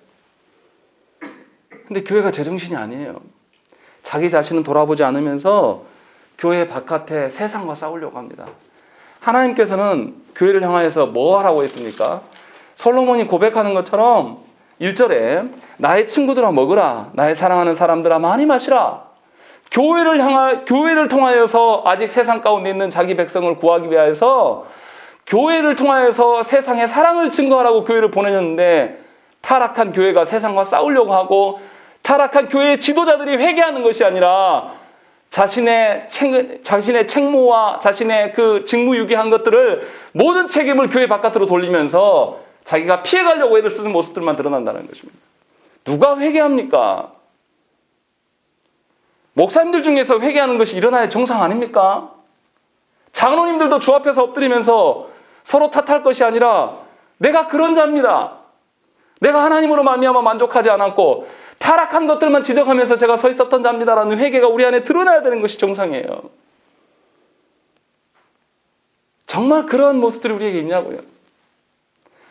근데 교회가 제정신이 아니에요. 자기 자신은 돌아보지 않으면서 교회 바깥에 세상과 싸우려고 합니다. 하나님께서는 교회를 향하여서 뭐 하라고 했습니까? 솔로몬이 고백하는 것처럼 1절에 나의 친구들아 먹으라, 나의 사랑하는 사람들아 많이 마시라. 교회를 통하여서 아직 세상 가운데 있는 자기 백성을 구하기 위하여서 교회를 통하여서 세상에 사랑을 증거하라고 교회를 보내셨는데 타락한 교회가 세상과 싸우려고 하고 타락한 교회의 지도자들이 회개하는 것이 아니라 자신의 책무와 자신의 그 직무유기한 것들을 모든 책임을 교회 바깥으로 돌리면서 자기가 피해가려고 애를 쓰는 모습들만 드러난다는 것입니다. 누가 회개합니까? 목사님들 중에서 회개하는 것이 일어나야 정상 아닙니까? 장로님들도 주 앞에서 엎드리면서 서로 탓할 것이 아니라 내가 그런 자입니다. 내가 하나님으로 말미암아 만족하지 않았고 타락한 것들만 지적하면서 제가 서 있었던 자입니다라는 회개가 우리 안에 드러나야 되는 것이 정상이에요. 정말 그런 모습들이 우리에게 있냐고요.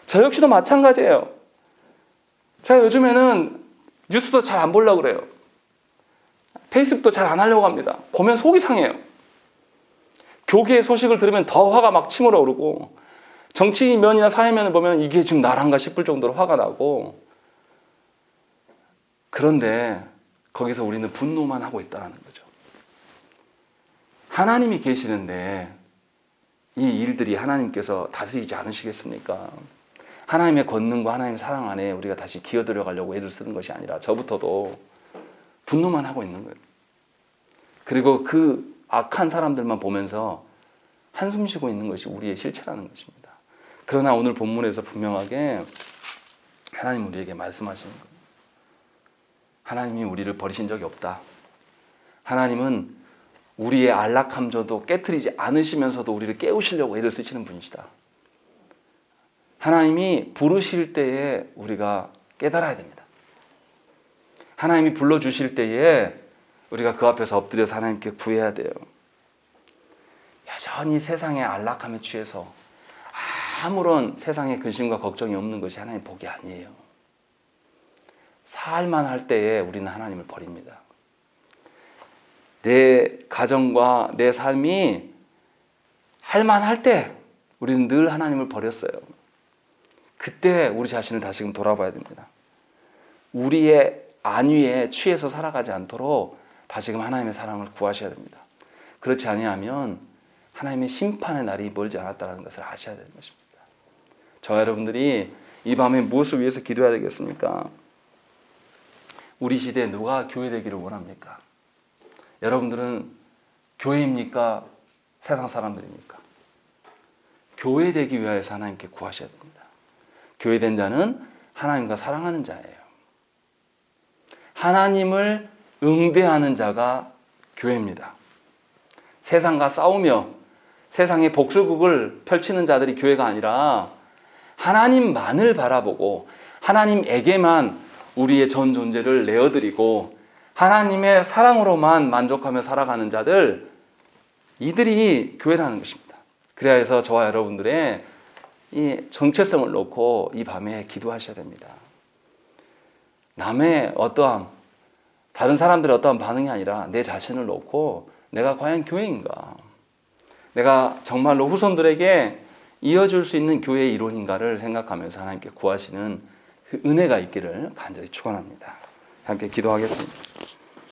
저 역시도 마찬가지예요. 제가 요즘에는 뉴스도 잘 안 보려고 그래요. 페이스북도 잘 안 하려고 합니다. 보면 속이 상해요. 교계의 소식을 들으면 더 화가 막 치밀어 오르고 정치면이나 사회면을 보면 이게 지금 나란가 싶을 정도로 화가 나고 그런데 거기서 우리는 분노만 하고 있다는 거죠. 하나님이 계시는데 이 일들이 하나님께서 다스리지 않으시겠습니까? 하나님의 권능과 하나님의 사랑 안에 우리가 다시 기어들어 가려고 애를 쓰는 것이 아니라 저부터도 분노만 하고 있는 거예요. 그리고 그 악한 사람들만 보면서 한숨 쉬고 있는 것이 우리의 실체라는 것입니다. 그러나 오늘 본문에서 분명하게 하나님 우리에게 말씀하시는 거예요. 하나님이 우리를 버리신 적이 없다. 하나님은 우리의 안락함조도 깨트리지 않으시면서도 우리를 깨우시려고 애를 쓰시는 분이시다. 하나님이 부르실 때에 우리가 깨달아야 됩니다. 하나님이 불러주실 때에 우리가 그 앞에서 엎드려서 하나님께 구해야 돼요. 여전히 세상의 안락함에 취해서 아무런 세상의 근심과 걱정이 없는 것이 하나님 복이 아니에요. 살만 할 때에 우리는 하나님을 버립니다. 내 가정과 내 삶이 할만할 때 우리는 늘 하나님을 버렸어요. 그때 우리 자신을 다시금 돌아봐야 됩니다. 우리의 안위에 취해서 살아가지 않도록 다시금 하나님의 사랑을 구하셔야 됩니다. 그렇지 아니하면 하나님의 심판의 날이 멀지 않았다는 것을 아셔야 되는 것입니다. 저와 여러분들이 이 밤에 무엇을 위해서 기도해야 되겠습니까? 우리 시대에 누가 교회 되기를 원합니까? 여러분들은 교회입니까? 세상 사람들입니까? 교회 되기 위해서 하나님께 구하셔야 됩니다. 교회 된 자는 하나님과 사랑하는 자예요. 하나님을 응대하는 자가 교회입니다. 세상과 싸우며 세상의 복수극을 펼치는 자들이 교회가 아니라 하나님만을 바라보고 하나님에게만 우리의 전 존재를 내어드리고 하나님의 사랑으로만 만족하며 살아가는 자들, 이들이 교회라는 것입니다. 그래야 해서 저와 여러분들의 이 정체성을 놓고 이 밤에 기도하셔야 됩니다. 남의 어떠한 다른 사람들의 어떠한 반응이 아니라 내 자신을 놓고 내가 과연 교회인가? 내가 정말로 후손들에게 이어줄 수 있는 교회의 이론인가를 생각하면서 하나님께 구하시는 그 은혜가 있기를 간절히 축원합니다. 함께 기도하겠습니다.